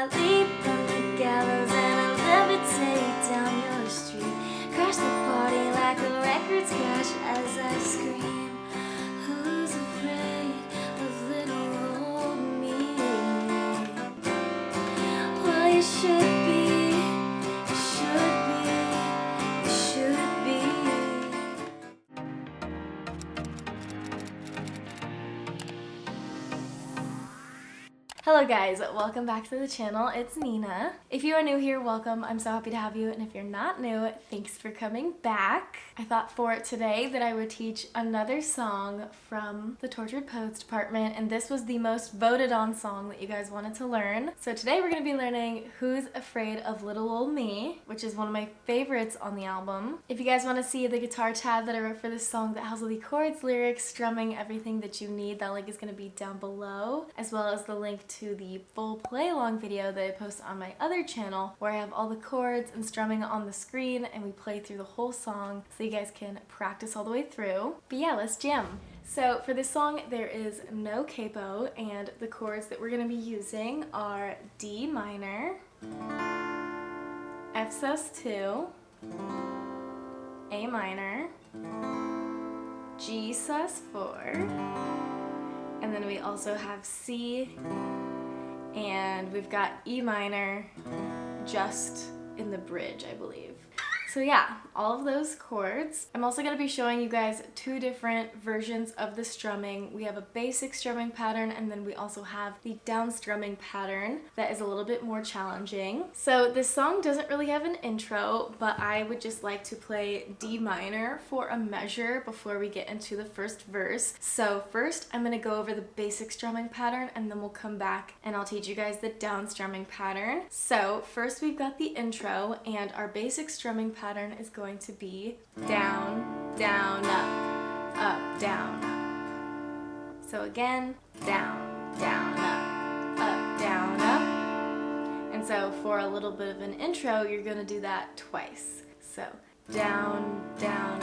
I leap from the gallows and I levitate down your street. Crash the party like a record scratch as I scream. Who's afraid of little old me? Well, you should be, you should be, you should be. Hello guys, welcome back to the channel. It's Nena. If you are new here, welcome. I'm so happy to have you, and if you're not new, thanks for coming back. I thought for today that I would teach another song from the Tortured Poets department, and this was the most voted on song that you guys wanted to learn. So today we're going to be learning Who's Afraid of Little Old Me, which is one of my favorites on the album. If you guys want to see the guitar tab that I wrote for this song that has all the chords, lyrics, strumming, everything that you need, that link is going to be down below, as well as the link to the full play-along video that I post on my other channel where I have all the chords and strumming on the screen and we play through the whole song so you guys can practice all the way through. But yeah, let's jam. So for this song there is no capo, and the chords that we're going to be using are D minor, F sus2, A minor, G sus4, and then we also have C, and we've got E minor just in the bridge, I believe. So yeah, all of those chords. I'm also going to be showing you guys two different versions of the strumming. We have a basic strumming pattern, and then we also have the down strumming pattern that is a little bit more challenging. So this song doesn't really have an intro, but I would just like to play D minor for a measure before we get into the first verse. So first I'm going to go over the basic strumming pattern, and then we'll come back and I'll teach you guys the down strumming pattern. So first we've got the intro, and our basic strumming pattern is going to be down, down, up, down, up. So again, down, down, up, down, up. And so for a little bit of an intro, you're going to do that twice. So down, down,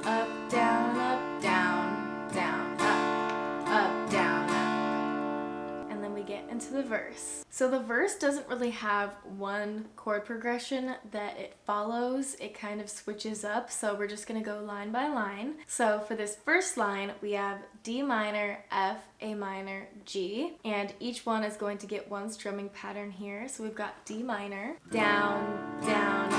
up, down, up, down, down, up, down, up. And then we get into the verse. So the verse doesn't really have one chord progression that it follows. It kind of switches up, so we're just going to go line by line. So for this first line, we have D minor, F, A minor, G, and each one is going to get one strumming pattern here. So we've got D minor, down, down,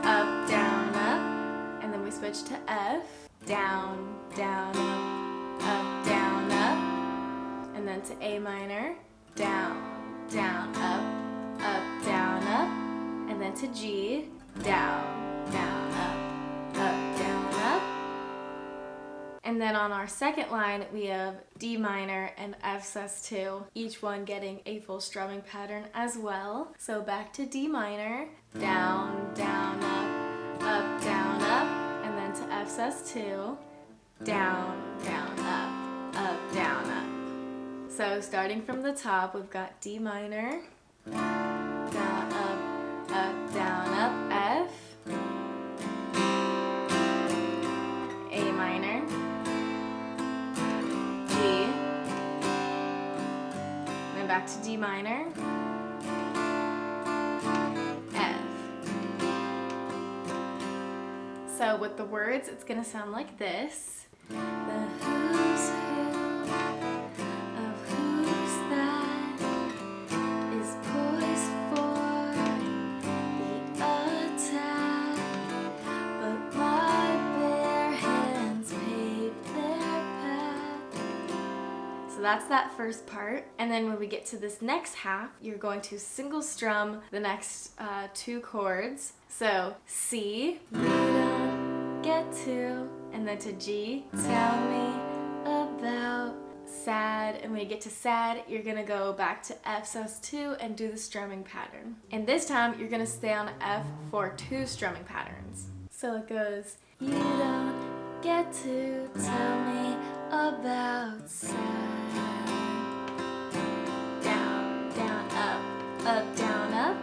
up, down, up, and then we switch to F, down, down, up, down, up, and then to A minor, down, down, up, down, up, and then to G, down, down, up, down, up. And then on our second line, we have D minor and F sus2, each one getting a full strumming pattern as well. So back to D minor, down, down, up, down, up, and then to F sus2, down, down, up, down, up. So starting from the top, we've got D minor, down, up, F, A minor, G, and then back to D minor, F. So with the words, it's going to sound like this. The who's who of who's that is poised for the attack, but my bare hands pave their path. So that's that first part, and then when we get to this next half, you're going to single strum the next two chords. So C, you don't get to, and then to G, tell me about sad, and when you get to sad, you're gonna go back to F sus2 and do the strumming pattern. And this time, you're gonna stay on F for two strumming patterns. So it goes, you don't get to tell me about sad. Down, down, up, down, up.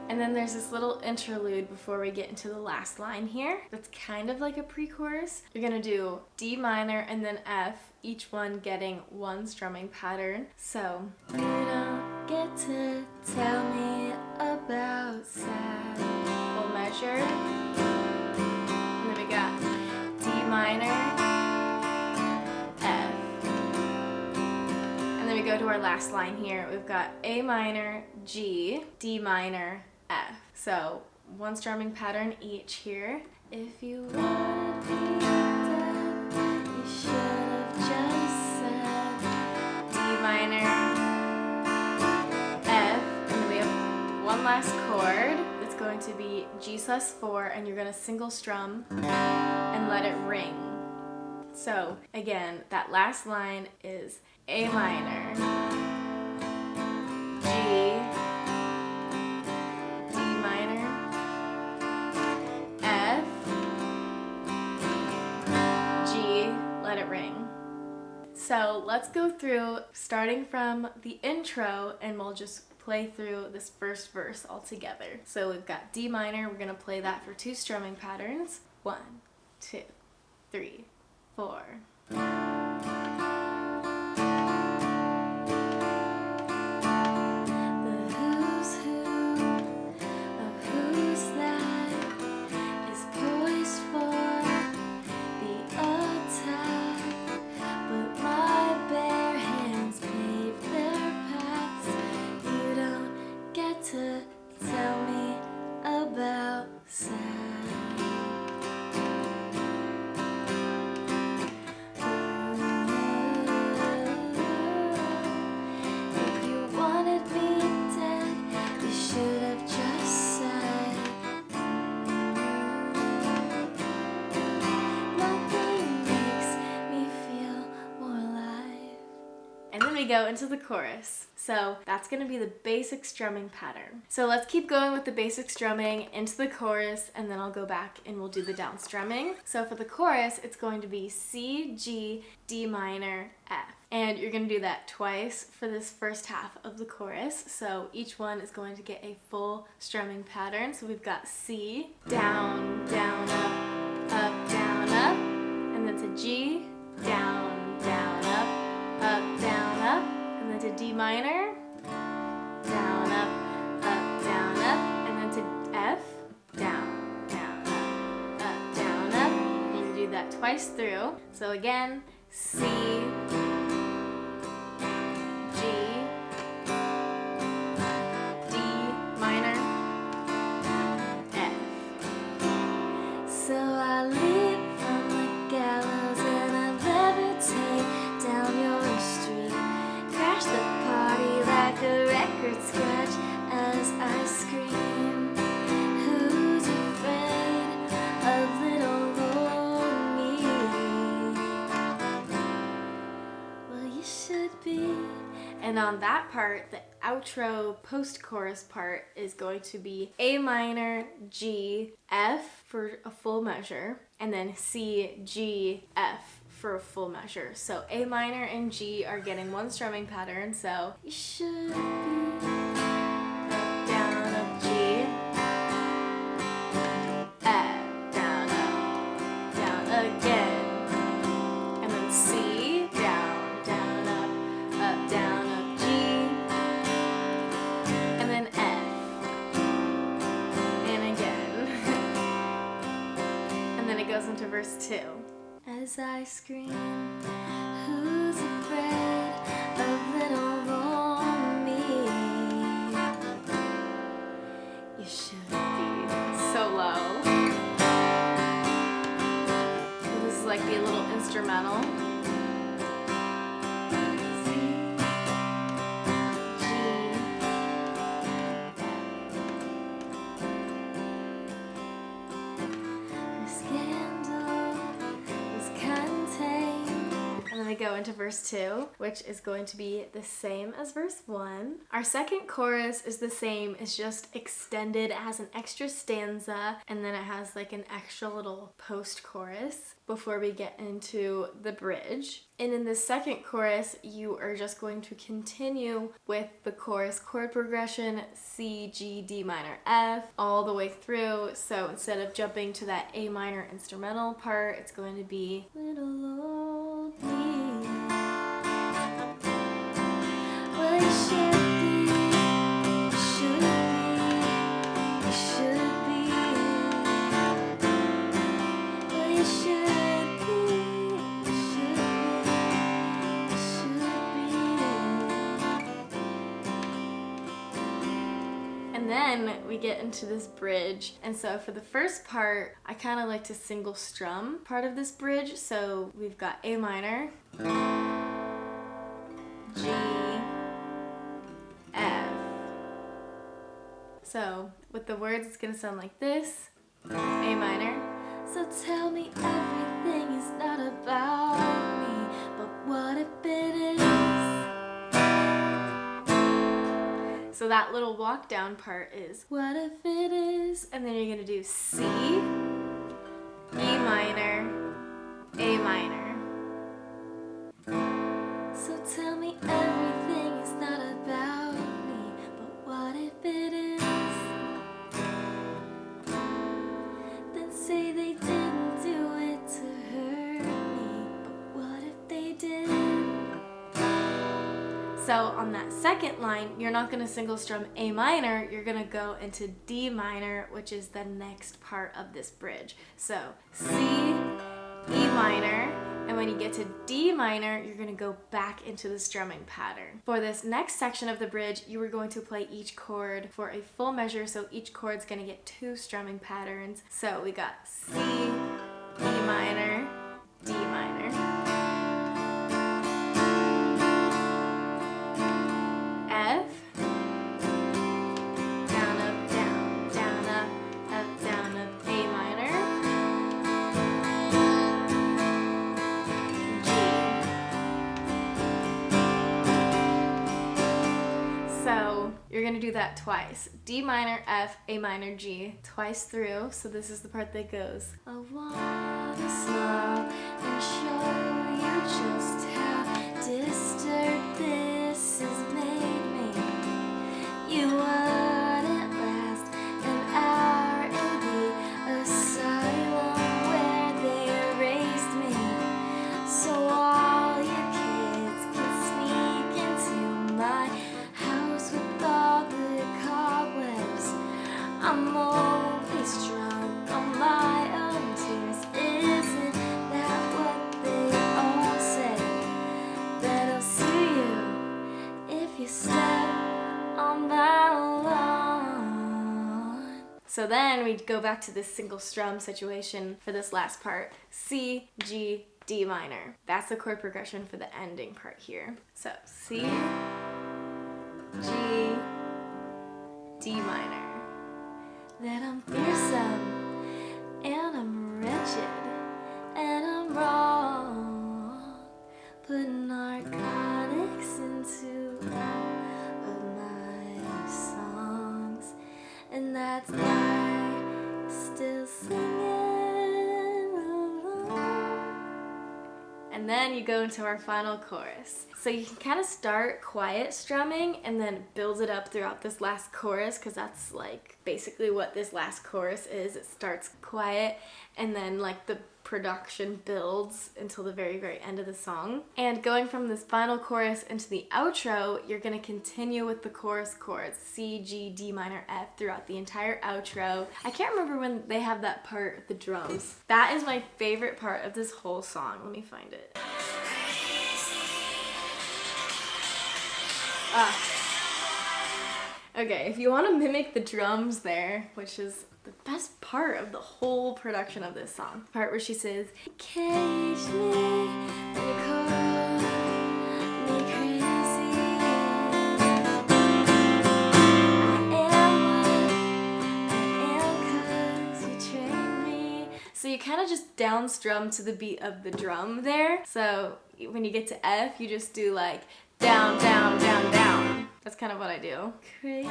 And then there's this little interlude before we get into the last line here. That's kind of like a pre-chorus. You're gonna do D minor and then F, each one getting one strumming pattern. So, you don't get to tell into our last line here. We've got A minor, G, D minor, F. So one strumming pattern each here. If you wanted me dead, you should have just said D minor, F, and then we have one last chord. It's going to be G+4, and you're going to single strum and let it ring. So again, that last line is A minor, G, D minor, F, G, let it ring. So let's go through starting from the intro, and we'll just play through this first verse all together. So we've got D minor, we're gonna play that for 2 strumming patterns. 1, 2, 3, 4. Go into the chorus. So that's going to be the basic strumming pattern. So let's keep going with the basic strumming into the chorus, and then I'll go back and we'll do the down strumming. So for the chorus, it's going to be C, G, D minor, F. And you're going to do that twice for this first half of the chorus. So each one is going to get a full strumming pattern. So we've got C, down, down, up, down, up, and then to G, down, down, up, down, up, and then to D minor, down, up, down, up, and then to F, down, down, up, down, up, and you do that twice through. So again, C, G, D minor, F. So I leap from the gallows and I levitate down your street, crash the party like a record scratch as I scream. Who's afraid of little old me? Well, you should be. And on that part, the outro post-chorus part is going to be A minor, G, F for a full measure, and then C, G, F for a full measure. So A minor and G are getting one strumming pattern, so you should be up, down, up, G, F, down, again, and then C, down, up, down, up, G, and then F, and again, and then it goes into verse 2. As I scream, who's afraid of little old me? You should be so low. So this is like the little instrumental. Go into verse 2, which is going to be the same as verse 1. Our second chorus is the same, it's just extended, it has an extra stanza, and then it has like an extra little post-chorus before we get into the bridge. And in the second chorus, you are just going to continue with the chorus chord progression C, G, D minor, F all the way through. So instead of jumping to that A minor instrumental part, it's going to be little old me. Well, you should be, you should be, you should be. Well, you should be, you should be, you should be. And then we get into this bridge. And so for the first part, I kind of like to single strum part of this bridge. So we've got A minor, G, F. So with the words, it's gonna sound like this. A minor. So tell me everything is not about me, but what if it is? So that little walk down part is what if it is? And then you're gonna do C, E minor, A minor. So tell me everything is not about me, but what if it is? Then say they didn't do it to hurt me, but what if they did? So on that second line, you're not going to single strum A minor, you're going to go into D minor, which is the next part of this bridge. So C, E minor, and when you get to D minor, you're going to go back into the strumming pattern. For this next section of the bridge, you are going to play each chord for a full measure, so each chord's going to get 2 strumming patterns. So we got C, E minor, D minor. F, down, up, down, down, up, A minor, G. So you're gonna do that twice. D minor, F, A minor, G, twice through. So this is the part that goes, I wanna slow and show you just how disturbed this has made me. You wouldn't last an hour in the asylum where they raised me. So all your kids can sneak into my house with all the cobwebs. I'm always drunk on my own tears. Isn't that what they all say? That I'll sue you if you step on my lawn. So then we go back to this single strum situation for this last part. C, G, D minor. That's the chord progression for the ending part here. So C, G, D minor. That I'm fearsome and I'm wretched and I'm wrong. Put narcotics into all of my songs, and that's why I'm still singing along. And then you go into our final chorus. So you can kind of start quiet strumming and then build it up throughout this last chorus, because that's like basically what this last chorus is. It starts quiet and then like the production builds until the very, very end of the song. And going from this final chorus into the outro, you're gonna continue with the chorus chords, C, G, D minor, F, throughout the entire outro. I can't remember when they have that part with the drums. That is my favorite part of this whole song. Let me find it. Okay, if you want to mimic the drums there, which is the best part of the whole production of this song, the part where she says, occasionally when you call me crazy, I am 'cause you trained me. So you kind of just down strum to the beat of the drum there. So when you get to F, you just do like down, down, down, down. That's kind of what I do. Crazy.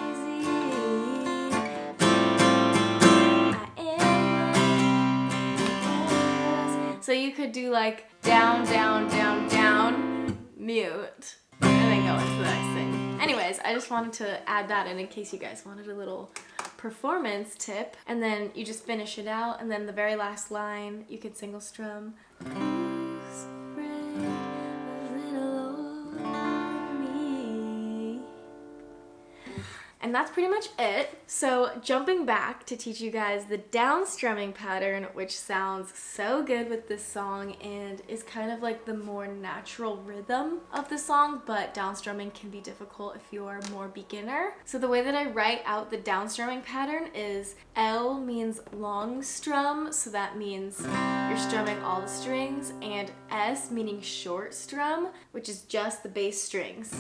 So you could do like down, down, down, down, mute, and then go into the next thing. Anyways, I just wanted to add that in case you guys wanted a little performance tip. And then you just finish it out, and then the very last line, you could single strum. And that's pretty much it. So jumping back to teach you guys the down strumming pattern, which sounds so good with this song and is kind of like the more natural rhythm of the song, but down strumming can be difficult if you're more beginner. So the way that I write out the down strumming pattern is L means long strum, so that means you're strumming all the strings, and S meaning short strum, which is just the bass strings.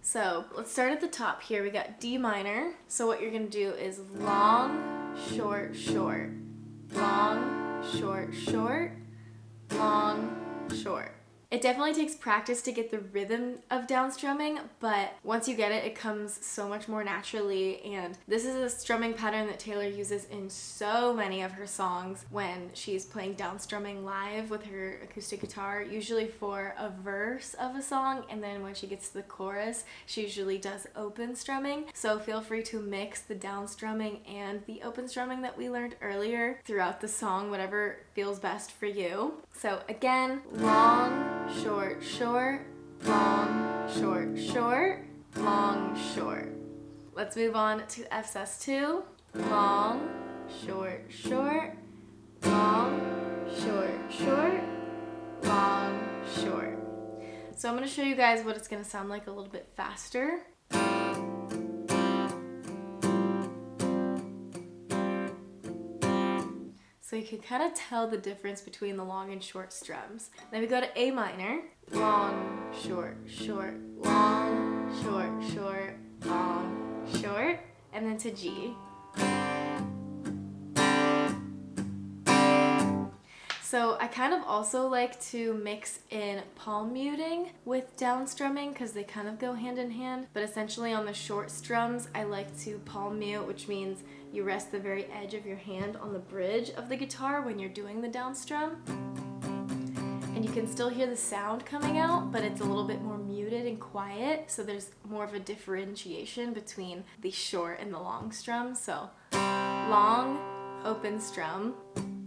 So let's start at the top here. We got D minor. So what you're gonna do is long, short, short, long, short, short, long, short. It definitely takes practice to get the rhythm of down strumming, but once you get it, it comes so much more naturally. And this is a strumming pattern that Taylor uses in so many of her songs when she's playing down strumming live with her acoustic guitar, usually for a verse of a song, and then when she gets to the chorus, she usually does open strumming. So feel free to mix the down strumming and the open strumming that we learned earlier throughout the song, whatever feels best for you. So again, long, short, short, long, short, short, long, short. Let's move on to SS2. Long, short, short, long, short, short, long, short. So I'm going to show you guys what it's going to sound like a little bit faster. So you can kind of tell the difference between the long and short strums. Then we go to A minor. Long, short, short, long, short, short, long, short. And then to G. So I kind of also like to mix in palm muting with down strumming because they kind of go hand in hand. But essentially on the short strums, I like to palm mute, which means you rest the very edge of your hand on the bridge of the guitar when you're doing the down strum. And you can still hear the sound coming out, but it's a little bit more muted and quiet. So there's more of a differentiation between the short and the long strum. So long, open strum,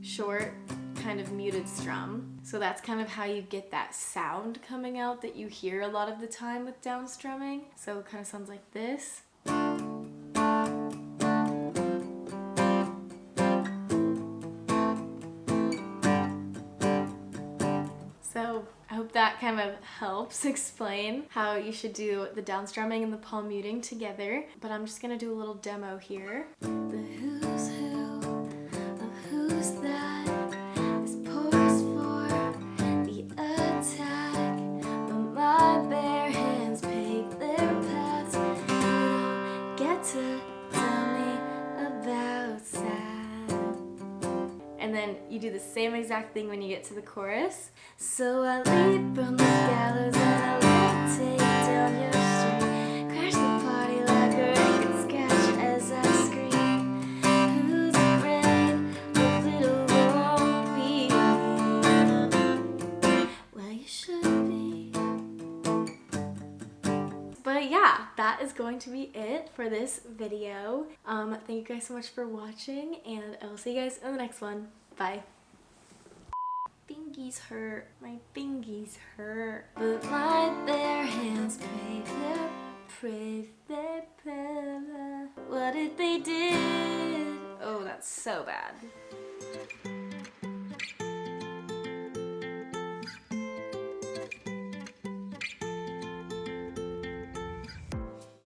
short, kind of muted strum. So that's kind of how you get that sound coming out that you hear a lot of the time with down strumming. So it kind of sounds like this. So I hope that kind of helps explain how you should do the down strumming and the palm muting together. But I'm just gonna do a little demo here. The who's who of who's that is poised for the attack. But my bare hands pave their paths. You don't get to tell me about sad. And then you do the same exact thing when you get to the chorus. So I leap from the gallows and I take down your string. Crash the party like a record scratch as I scream. Who's afraid of little won't be? Well, you should be. But yeah, that is going to be it for this video. Thank you guys so much for watching, and I will see you guys in the next one. Bye. Fingies hurt, my fingies hurt. But my bare hands pray what did they do? Oh, that's so bad.